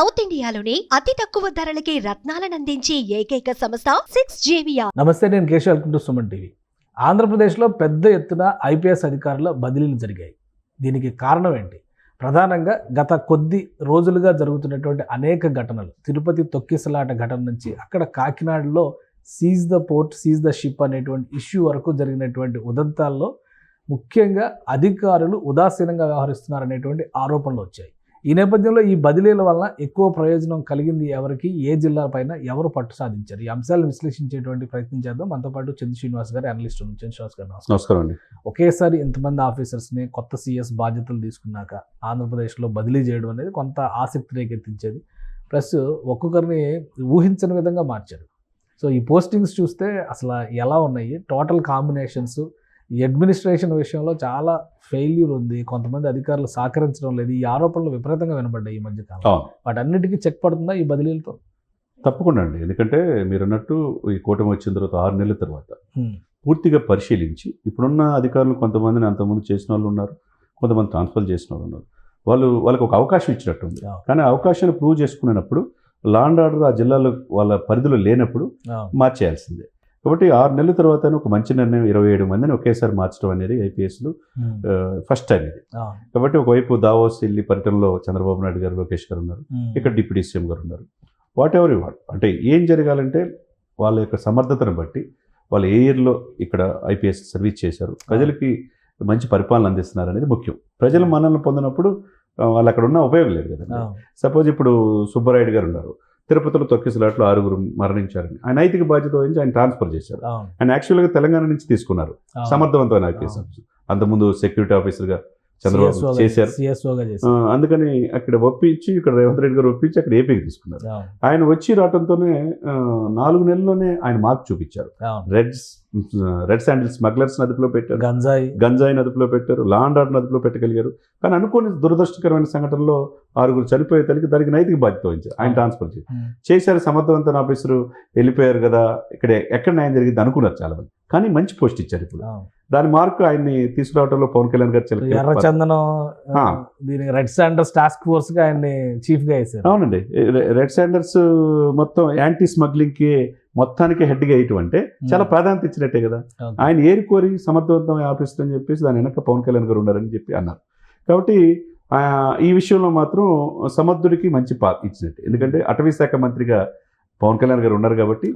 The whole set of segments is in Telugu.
సౌత్ ఇండియాలోని అతి తక్కువ ధరలకి రత్నాలను అందించే ఏకైక సంస్థ 6JVR. నమస్తే, నేను Keshav. Welcome to Suman TV. ఆంధ్రప్రదేశ్లో పెద్ద ఎత్తున ఐపీఎస్ అధికారుల బదిలీలు జరిగాయి. దీనికి కారణం ఏంటి? ప్రధానంగా గత కొద్ది రోజులుగా జరుగుతున్నటువంటి అనేక ఘటనలు, తిరుపతి తొక్కిసలాట ఘటన నుంచి అక్కడ కాకినాడలో seize the port, seize the ship అనేటువంటి ఇష్యూ వరకు జరిగినటువంటి ఉదంతాల్లో ముఖ్యంగా అధికారులు ఉదాసీనంగా వ్యవహరిస్తున్నారనేటువంటి ఆరోపణలు వచ్చాయి. ఈ నేపథ్యంలో ఈ బదిలీల వల్ల ఎక్కువ ప్రయోజనం కలిగింది ఎవరికి, ఏ జిల్లాపైన ఎవరు పట్టు సాధించారు? ఈ అంశాలను విశ్లేషించేటువంటి ప్రయత్నం చేద్దాం. మనతో పాటు చంద్ర శ్రీనివాస్ గారు, అనలిస్ట్. చంద్ర శ్రీనివాస్ గారు నమస్కారం అండి. ఒకేసారి ఇంతమంది ఆఫీసర్స్ని కొత్త సిఎస్ బాధ్యతలు తీసుకున్నాక ఆంధ్రప్రదేశ్లో బదిలీ చేయడం అనేది కొంత ఆసక్తి రేకెత్తించేది. ప్లస్ ఒక్కొక్కరిని ఊహించని విధంగా మార్చారు. సో ఈ పోస్టింగ్స్ చూస్తే అసలు ఎలా ఉన్నాయి? టోటల్ కాంబినేషన్స్, ఈ అడ్మినిస్ట్రేషన్ విషయంలో చాలా ఫెయిల్యూర్ ఉంది. కొంతమంది అధికారులు సహకరించడం లేదు. ఈ ఆరోపణలు విపరీతంగా వినబడ్డాయి ఈ మధ్య కాలం. వాటన్నిటికీ చెక్ పడుతుందా ఈ బదిలీలతో? తప్పకుండా అండి. ఎందుకంటే మీరు అన్నట్టు ఈ కూటమి వచ్చిన తర్వాత 6 నెలల తర్వాత పూర్తిగా పరిశీలించి ఇప్పుడున్న అధికారులు కొంతమందిని అంతకుముందు చేసిన వాళ్ళు ఉన్నారు, కొంతమంది ట్రాన్స్ఫర్ చేసిన వాళ్ళు ఉన్నారు. వాళ్ళకి ఒక అవకాశం ఇచ్చినట్టుంది. కానీ అవకాశాన్ని ప్రూవ్ చేసుకునేటప్పుడు లా అండ్ ఆర్డర్ ఆ జిల్లాలో వాళ్ళ పరిధిలో లేనప్పుడు మార్చేయాల్సిందే. కాబట్టి 6 నెలల తర్వాత ఒక మంచి నిర్ణయం 27 మందిని ఒకేసారి మార్చడం అనేది ఐపీఎస్లు ఫస్ట్ టైం ఇది. కాబట్టి ఒకవైపు దావోస్ వెళ్ళి పర్యటనలో చంద్రబాబు నాయుడు గారు, లోకేష్ గారు ఉన్నారు, ఇక్కడ డిప్యూటీ సీఎం గారు ఉన్నారు. వాట్ ఎవర్ ఇవాడు అంటే ఏం జరగాలంటే వాళ్ళ యొక్క సమర్థతను బట్టి వాళ్ళు ఏ ఇయర్లో ఇక్కడ ఐపీఎస్ సర్వీస్ చేశారు, ప్రజలకి మంచి పరిపాలన అందిస్తున్నారు అనేది ముఖ్యం. ప్రజలు మనల్ని పొందినప్పుడు వాళ్ళు అక్కడ ఉన్న ఉపయోగం లేదు కదా. సపోజ్ ఇప్పుడు సుబ్బరాయుడు గారు ఉన్నారు, తిరుపతిలో తొక్కిసలాట్లో 6 మరణించారని ఆయన నైతిక బాధ్యత వహించి ఆయన ట్రాన్స్ఫర్ చేశారు. ఆయన యాక్చువల్గా తెలంగాణ నుంచి తీసుకున్నారు సమర్థవంతమైన ఐపీఎస్ ఆఫీసర్. అంతకుముందు సెక్యూరిటీ ఆఫీసర్గా చంద్రబాబు చేశారు. అందుకని అక్కడ ఒప్పించి, ఇక్కడ రేవంత్ రెడ్డి గారు ఒప్పించి అక్కడ ఏపీకి తీసుకున్నారు. ఆయన వచ్చి రావడంతోనే 4 నెలల్లోనే ఆయన మార్క్ చూపించారు. రెడ్ శాండిల్ స్మగ్లర్స్ అదుపులో పెట్టారు, గంజాయిని అదుపులో పెట్టారు, లా అండ్ ఆర్డర్ అదుపులో పెట్టగలిగారు. కానీ అనుకోని దురదృష్టకరమైన సంఘటనలో 6 చనిపోయే దానికి నైతిక బాధ్యత వహించారు. ఆయన ట్రాన్స్ఫర్ చేశారు. సమర్థవంతమైన ఆఫీసరు వెళ్ళిపోయారు కదా, ఇక్కడ ఎక్కడ న్యాయం జరిగింది అనుకున్నారు చాలా మంది. కానీ మంచి పోస్ట్ ఇచ్చారు. ఇప్పుడు దాని మార్కు ఆయన్ని తీసుకురావడంలో పవన్ కళ్యాణ్ గారు ఎర్రచందనం రెడ్ శాండర్స్ టాస్క్ ఫోర్స్ గా ఆయన్ని చీఫ్ గా వేశారు. అవునండి, రెడ్ శాండర్స్ మొత్తం యాంటీ స్మగ్లింగ్ కి మొత్తానికి హెడ్ గా వేయటం అంటే చాలా ప్రాధాన్యత ఇచ్చినట్టే కదా. ఆయన ఏరుకోరి సమర్థవంతమైన ఆఫీసర్ అని చెప్పేసి దాని వెనక పవన్ కళ్యాణ్ గారు ఉన్నారని చెప్పి అన్నారు. కాబట్టి ఈ విషయంలో మాత్రం సమర్థుడికి మంచి ఇచ్చినట్టు. ఎందుకంటే అటవీ శాఖ మంత్రిగా పవన్ కళ్యాణ్ గారు ఉన్నారు కాబట్టి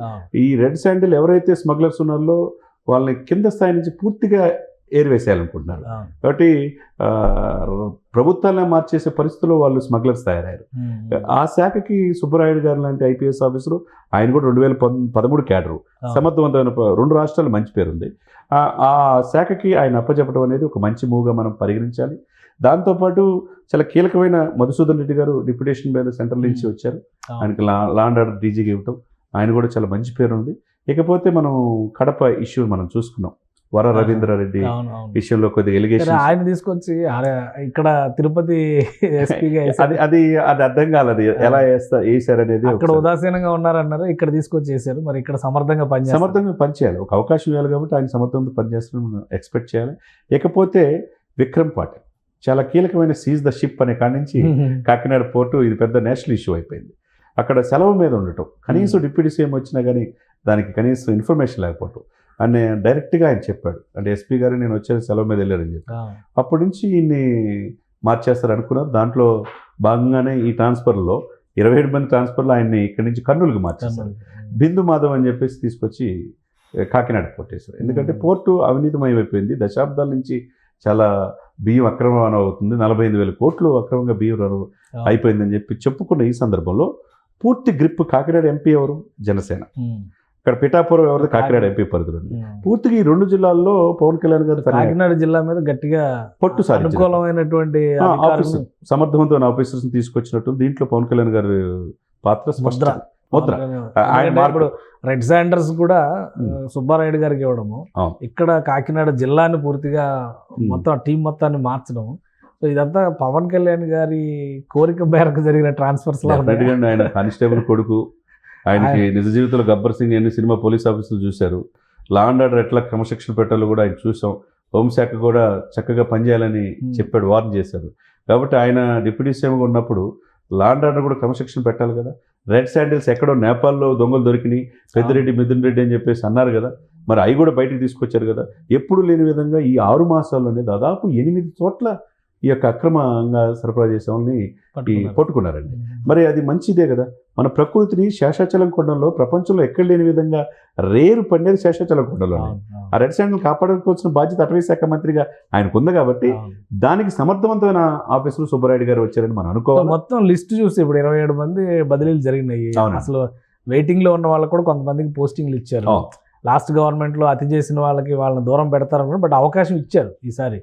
ఈ రెడ్ శాండిల్ ఎవరైతే స్మగ్లర్స్ ఉన్నారో వాళ్ళని కింద స్థాయి నుంచి పూర్తిగా ఏరివేసేయాలనుకుంటున్నారు. కాబట్టి ప్రభుత్వాన్ని మార్చేసే పరిస్థితుల్లో వాళ్ళు స్మగ్లర్స్ తయారయ్యారు. ఆ శాఖకి సుబ్బరాయుడు గారు లాంటి ఐపీఎస్ ఆఫీసరు, ఆయన కూడా 2013 క్యాడరు, సమర్థవంతమైన 2 రాష్ట్రాలు మంచి పేరుంది. ఆ శాఖకి ఆయన అప్పచెప్పడం అనేది ఒక మంచి మూవ్గా మనం పరిగణించాలి. దాంతోపాటు చాలా కీలకమైన మధుసూదన్ రెడ్డి గారు డిప్యూటేషన్ మీద సెంట్రల్ నుంచి వచ్చారు. ఆయనకి లా అండ్ ఆర్డర్ డీజీకి ఇవ్వటం, ఆయన కూడా చాలా మంచి పేరు ఉంది. ఇకపోతే మనం కడప ఇష్యూ మనం చూసుకున్నాం. వర రవీంద్రారెడ్డి విషయంలో కొద్దిగా ఎలిగేషన్ ఆయన తీసుకొచ్చి ఇక్కడ తిరుపతి అది అర్థం కాలేదు ఎలా వేసారు అనేది. అక్కడ ఉదాసీనంగా ఉన్నారన్నారు, ఇక్కడ తీసుకొచ్చి చేశారు. మరి ఇక్కడ సమర్థంగా పనిచేయాలి. ఒక అవకాశం ఇవ్వాలి కాబట్టి ఆయన సమర్థంగా పనిచేస్తారని ఎక్స్పెక్ట్ చేయాలి. ఇకపోతే విక్రమ్ పాటిల్ చాలా కీలకమైన సీజ్ ద షిప్ అనే కాడి నుంచి కాకినాడ పోర్టు ఇది పెద్ద నేషనల్ ఇష్యూ అయిపోయింది. అక్కడ సెలవు మీద ఉండటం, కనీసం డిప్యూటీ సీఎం వచ్చినా కానీ దానికి కనీసం ఇన్ఫర్మేషన్ లేకపోవటం అని డైరెక్ట్గా ఆయన చెప్పాడు. అంటే ఎస్పీ గారు నేను వచ్చేది సెలవు మీద వెళ్ళారని చెప్పి అప్పటి నుంచి ఈయన్ని మార్చేస్తారు అనుకున్నారు. దాంట్లో భాగంగానే ఈ ట్రాన్స్ఫర్లో 27 మంది ట్రాన్స్ఫర్లో ఆయన్ని ఇక్కడి నుంచి కర్నూలుకి మార్చేస్తారు. బిందు మాధవ్ అని చెప్పేసి తీసుకొచ్చి కాకినాడ పోర్ట్ వేశారు. ఎందుకంటే పోర్టు అవినీతిమయం అయిపోయింది. దశాబ్దాల నుంచి చాలా బియ్యం అక్రమ రవాణా అవుతుంది, 45,000 కోట్లు అక్రమంగా బియ్యం అయిపోయిందని చెప్పి చెప్పుకున్న ఈ సందర్భంలో పూర్తి గ్రిప్ కాకినాడ ఎంపీ ఎవరు? జనసేన. ఇక్కడ పిఠాపురం ఎవరిది? కాకినాడ ఎంపీ పరిధిలో. పూర్తిగా ఈ 2 జిల్లాల్లో పవన్ కళ్యాణ్ గారు కాకినాడ జిల్లా మీద గట్టిగా పట్టు అనుకూలమైనటువంటి సమర్థవంతమైన ఆఫీసర్స్ తీసుకొచ్చినట్టు. దీంట్లో పవన్ కళ్యాణ్ గారి పాత్ర ముద్ర. ఇప్పుడు రెడ్ శాండర్స్ కూడా సుబ్బారాయుడు గారికి ఇవ్వడము, ఇక్కడ కాకినాడ జిల్లాని పూర్తిగా మొత్తం టీం మొత్తాన్ని మార్చడం, సో ఇదంతా పవన్ కళ్యాణ్ గారి కోరిక మేరకు జరిగిన ట్రాన్స్ఫర్స్. ఆయన కానిస్టేబుల్ కొడుకు, ఆయనకి నిజ జీవితంలో గబ్బర్ సింగ్ ఎన్ని సినిమా పోలీస్ ఆఫీసులు చూశారు. లా అండ్ ఆర్డర్ ఎట్లా క్రమశిక్షణ పెట్టాలో కూడా ఆయన చూసాం. హోంశాఖ కూడా చక్కగా పనిచేయాలని చెప్పాడు, వార్న్ చేశారు. కాబట్టి ఆయన డిప్యూటీ సీఎంగా ఉన్నప్పుడు లా అండ్ ఆర్డర్ కూడా క్రమశిక్షణ పెట్టాలి కదా. రెడ్ శాండిల్స్ ఎక్కడో నేపాల్లో దొంగలు దొరికినాయి, పెద్దిరెడ్డి మిథున్ రెడ్డి అని చెప్పేసి అన్నారు కదా, మరి అవి కూడా బయటికి తీసుకొచ్చారు కదా. ఎప్పుడు లేని విధంగా ఈ 6 మాసాల్లోనే దాదాపు 8 చోట్ల ఈ యొక్క అక్రమంగా సరఫరా చేసే వాళ్ళని పట్టుకున్నారండి. మరి అది మంచిదే కదా. మన ప్రకృతిని శేషాచలం కొండలో ప్రపంచంలో ఎక్కడ లేని విధంగా రేరు పండేది శేషాచలం కొండలో. ఆ రెడ్ శాండిల్ కాపాడుకోవాల్సిన బాధ్యత అటవీ శాఖ మంత్రిగా ఆయనకు ఉంది కాబట్టి దానికి సమర్థవంతమైన ఆఫీసర్ సుబ్బారెడ్డి గారు వచ్చారని మనం అనుకోవాలి. మొత్తం లిస్ట్ చూసి ఇప్పుడు 27 మంది బదిలీలు జరిగినాయి. అసలు వెయిటింగ్ లో ఉన్న వాళ్ళకి కూడా కొంతమందికి పోస్టింగ్లు ఇచ్చారు. లాస్ట్ గవర్నమెంట్ లో అతి చేసిన వాళ్ళని దూరం పెడతారనుకున్నారు, బట్ అవకాశం ఇచ్చారు ఈసారి.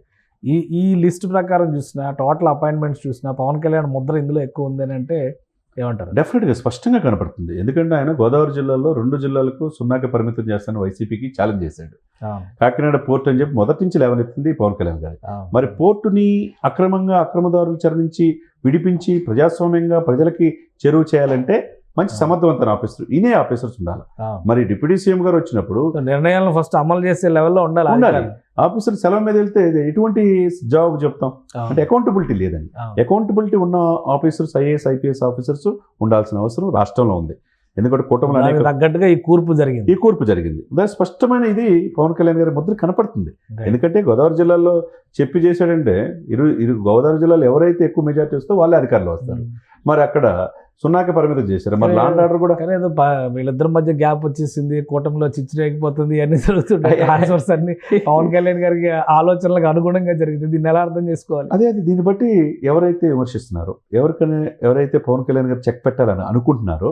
ఈ లిస్ట్ ప్రకారం చూసినా, టోటల్ అపాయింట్మెంట్స్ చూసినా పవన్ కళ్యాణ్ ముద్ర ఇందులో ఎక్కువ ఉందని అంటే ఏమంటారు? డెఫినెట్గా స్పష్టంగా కనపడుతుంది. ఎందుకంటే ఆయన గోదావరి జిల్లాలో 2 జిల్లాలకు 0కి పరిమితం చేస్తాను వైసీపీకి ఛాలెంజ్ చేశాడు. కాకినాడ పోర్ట్ అని చెప్పి మొదటి నుంచి లేవనెత్తింది పవన్ కళ్యాణ్ గారు. మరి పోర్టుని అక్రమదారుల చెర నుంచి విడిపించి ప్రజాస్వామ్యంగా ప్రజలకి చెరువు చేయాలంటే మంచి సమర్థవంతమైన ఆఫీసర్, ఈయనే ఆఫీసర్స్ ఉండాలి. మరి డిప్యూటీ సీఎం గారు వచ్చినప్పుడు నిర్ణయాలను ఫస్ట్ అమలు చేసే లెవెల్లో ఉండాలి. ఆఫీసర్ సెలవు మీద వెళ్తే ఎటువంటి జవాబు చెప్తాం అంటే అకౌంటబిలిటీ లేదండి. అకౌంటబిలిటీ ఉన్న ఆఫీసర్స్, ఐఏఎస్ ఐపీఎస్ ఆఫీసర్స్ ఉండాల్సిన అవసరం రాష్ట్రంలో ఉంది. ఎందుకంటే కూటమిలో తగ్గట్టుగా ఈ కూర్పు జరిగింది. స్పష్టమైన ఇది పవన్ కళ్యాణ్ గారి ముద్ర కనపడుతుంది. ఎందుకంటే గోదావరి జిల్లాలో చెప్పి చేశాడంటే గోదావరి జిల్లాలో ఎవరైతే ఎక్కువ మెజార్టీ వస్తే వాళ్ళే అధికారులు వస్తారు. మరి అక్కడ 0కి పరిమితం చేశారు. మరి లా అండ్ ఆర్డర్ కూడా వీళ్ళిద్దరి మధ్య గ్యాప్ వచ్చేసింది, కూటమిలో చిచ్చురేగిపోతుంది, అన్ని జరుగుతుంటాయి. ట్రాన్స్ఫర్స్ అన్ని పవన్ కళ్యాణ్ గారికి ఆలోచనలకు అనుగుణంగా జరిగింది. దీన్ని ఎలా అర్థం చేసుకోవాలి? అదే దీన్ని బట్టి ఎవరైతే విమర్శిస్తున్నారో, ఎవరైతే పవన్ కళ్యాణ్ గారు చెక్ పెట్టారని అనుకుంటున్నారో,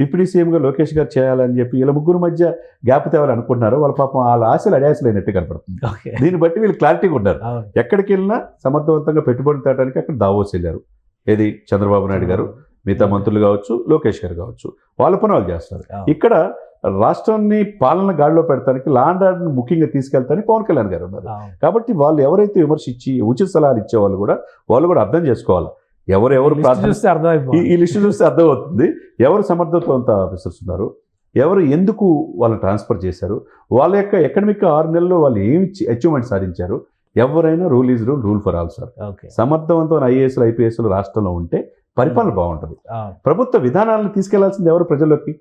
డిప్యూటీ సీఎంగా లోకేష్ గారు చేయాలని చెప్పి వీళ్ళ ముగ్గురు మధ్య గ్యాప్ తేవాలని అనుకుంటున్నారో, వాళ్ళ పాపం వాళ్ళ ఆశలు అడాశలు అయినట్టు కనపడుతుంది. దీన్ని బట్టి వీళ్ళు క్లారిటీగా ఉన్నారు. ఎక్కడికి వెళ్ళినా సమర్థవంతంగా పెట్టుబడి తేవడానికి అక్కడ దావోస్ వెళ్ళారు. ఏది చంద్రబాబు నాయుడు గారు, మిగతా మంత్రులు కావచ్చు, లోకేష్ గారు కావచ్చు, వాళ్ళ పని వాళ్ళు చేస్తారు. ఇక్కడ రాష్ట్రాన్ని పాలన గాడిలో పెడతానికి, లా అండ్ ఆర్డర్ని ముఖ్యంగా తీసుకెళ్తానికి పవన్ కళ్యాణ్ గారు ఉన్నారు. కాబట్టి వాళ్ళు ఎవరైతే విమర్శించి ఉచిత సలహాలు ఇచ్చే వాళ్ళు కూడా అర్థం చేసుకోవాలి. ఎవరెవరు ఈ లిస్టు చూస్తే అర్థమవుతుంది ఎవరు సమర్థవంత ఆఫీసర్స్ ఉన్నారు, ఎవరు ఎందుకు వాళ్ళని ట్రాన్స్ఫర్ చేశారు, వాళ్ళ యొక్క ఎకడమిక్ 6 నెలల్లో వాళ్ళు ఏమి అచీవ్మెంట్ సాధించారు. ఎవరైనా rule is rule for all sir. సమర్థవంతమైన ఐఏఎస్లు ఐపీఎస్లు రాష్ట్రంలో ఉంటే పరిపాలన బాగుంటుంది. ప్రభుత్వ విధానాలను తీసుకెళ్లాల్సింది ఎవరు ప్రజల్లోకి?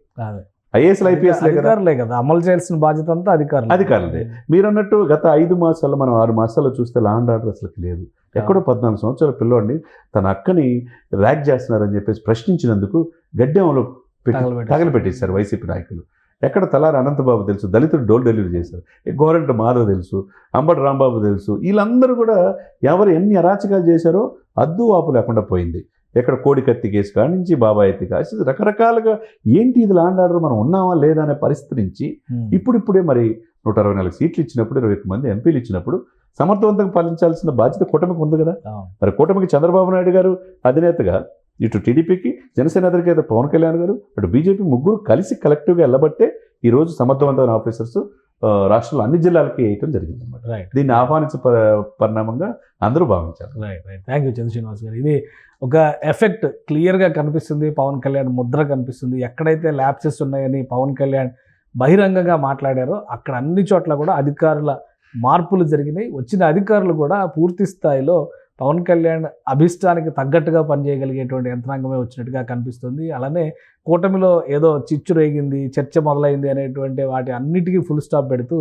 ఐఏఎస్లు ఐపీఎస్లే కదా. అమలు చేయాల్సిన బాధ్యత అంతా అధికారులదే. మీరు అన్నట్టు గత 5 మాసాల్లో మనం 6 మాసాల్లో చూస్తే లా అండ్ ఆర్డర్ అసలు లేదు. ఎక్కడో 14 సంవత్సరాల పిల్లోడిని తన అక్కని ర్యాక్ చేస్తున్నారని చెప్పేసి ప్రశ్నించినందుకు గడ్డెంలో తగలబెట్టేశారు వైసీపీ నాయకులు. ఎక్కడ తలారి అనంతబాబు తెలుసు, దళితుడు డోల్ డెలివరీ చేశారు, గోరంట మాధవ్ తెలుసు, అంబటి రాంబాబు తెలుసు. వీళ్ళందరూ కూడా ఎవరు ఎన్ని అరాచకాలు చేశారో అద్దు వాపు లేకుండా పోయింది. ఎక్కడ కోడికత్తి కేసు కాడి నుంచి బాబాయ్ ఎత్తి కాసి రకరకాలుగా ఏంటి ఇది లా అండ్ ఆర్డర్ మనం ఉన్నామా లేదా అనే పరిస్థితి నుంచి ఇప్పుడిప్పుడే మరి 164 సీట్లు ఇచ్చినప్పుడు, 21 మంది ఎంపీలు ఇచ్చినప్పుడు సమర్థవంతంగా పాలించాల్సిన బాధ్యత కూటమికి ఉంది కదా. మరి కూటమికి చంద్రబాబు నాయుడు గారు అధినేతగా, ఇటు టీడీపీకి జనసేన అధినేత పవన్ కళ్యాణ్ గారు, అటు బీజేపీ ముగ్గురు కలిసి కలెక్టివ్గా వెళ్ళబట్టే ఈరోజు సమర్థవంతమైన ఆఫీసర్స్ రాష్ట్రంలో అన్ని జిల్లాలకి వేయటం జరిగింది అనమాట. దీన్ని ఆహ్వానించే పరిణామంగా అందరూ భావించారు. థ్యాంక్ యూ చంద్ర శ్రీనివాస్ గారు. ఇది ఒక ఎఫెక్ట్ క్లియర్గా కనిపిస్తుంది. పవన్ కళ్యాణ్ ముద్ర కనిపిస్తుంది. ఎక్కడైతే ల్యాప్సెస్ ఉన్నాయని పవన్ కళ్యాణ్ బహిరంగంగా మాట్లాడారో అక్కడ అన్ని చోట్ల కూడా అధికారుల మార్పులు జరిగినాయి. వచ్చిన అధికారులు కూడా పూర్తి స్థాయిలో పవన్ కళ్యాణ్ అభిష్టానికి తగ్గట్టుగా పనిచేయగలిగేటువంటి యంత్రాంగమే వచ్చినట్టుగా కనిపిస్తుంది. అలానే కూటమిలో ఏదో చిచ్చు రేగింది, చర్చ మొదలైంది అనేటువంటి వాటి అన్నిటికీ ఫుల్ స్టాప్ పెడుతూ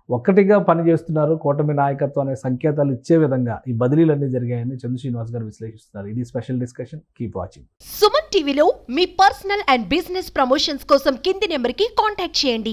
ఒక్కటిగా పనిచేస్తున్నారు. కూటమి నాయకత్వం అనే సంకేతాలు ఇచ్చే విధంగా ఈ బదిలీలన్నీ జరిగాయని చంద్ర శ్రీనివాస్ గారు విశ్లేషిస్తున్నారు. ఇది special discussion. Keep watching. Suman టీవీలో మీ పర్సనల్ అండ్ బిజినెస్ ప్రమోషన్స్ కోసం కింది నెంబర్కి కాంటాక్ట్ చేయండి.